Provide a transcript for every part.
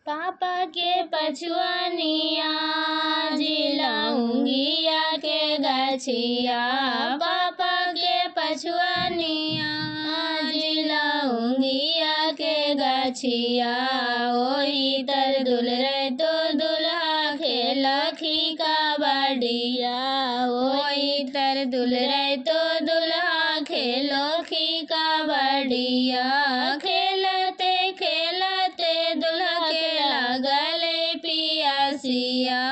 पापा के पछुआनिया जिलौंगिया के गछिया। पापा के पछुआनिया जिलौंगिया के गछिया। ओही तर दुल रे तो दुल्हा खेलखी कबड्डिया। ओही तर दुल रे तो दुल्हा खेलखी कबड्डिया। खेलते खेलते दुल्हा के लगले पियासिया।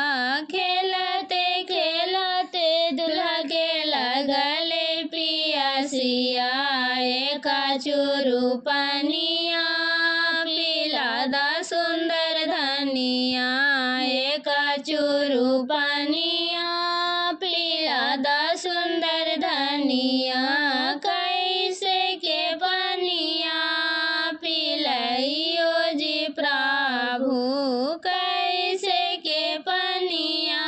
खेलते खेलते दुल्हा के लगले पियासिया। एक चुरु पनिया पिला दा सुंदर धनिया। एक चुरु पनिया पिला दा सुंदर धनिया। कैसे के पनिया पिलइयो जी प्रभु। कैसे के पनिया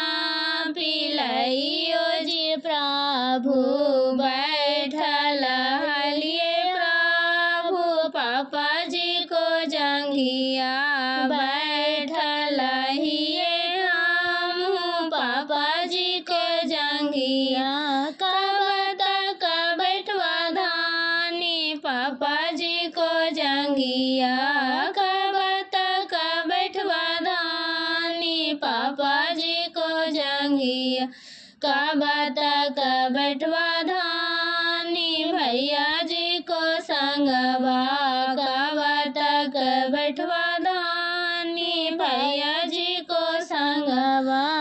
पिलइयो जी प्रभु। बैठल हलिए प्रभु पापा जी को जंघिया। बैठल हिए हम पापा जी को जंघिया। कब तक बैठवा धानी पापा जी को जंघिया। कब तक बैठवा धानी पापा जी को जंघिया। कब तक बैठवा धानी भैया जी को संगवा। कब तक बैठवा धानी भैया जी को संगवा।